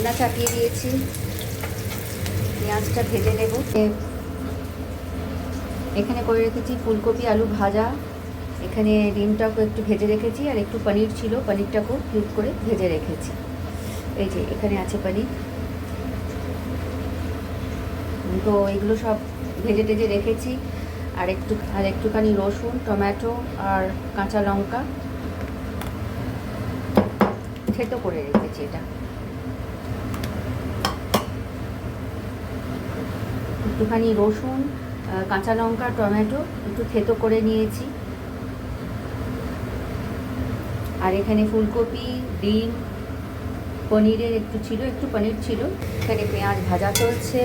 রান্না চাপিয়ে দিয়েছি, পেঁয়াজটা ভেজে নেব। এখানে করে রেখেছি ফুলকপি আলু ভাজা, এখানে ডিমটাকে একটু ভেজে রেখেছি, আর একটু পনির ছিল, পনিরটাকেও ক্লিপ করে ভেজে রেখেছি। এই যে এখানে আছে পনির। তো এগুলো সব ভেজে টেজে রেখেছি। আর একটুখানি রসুন, টমেটো আর কাঁচা লঙ্কা থেতো করে রেখেছি। এটা একটুখানি রসুন, কাঁচা লঙ্কা, টমেটো একটু থেতো করে নিয়েছি। আর এখানে ফুলকপি, ডিম, পনিরের একটু পনির ছিল। এখানে পেঁয়াজ ভাজা চলছে,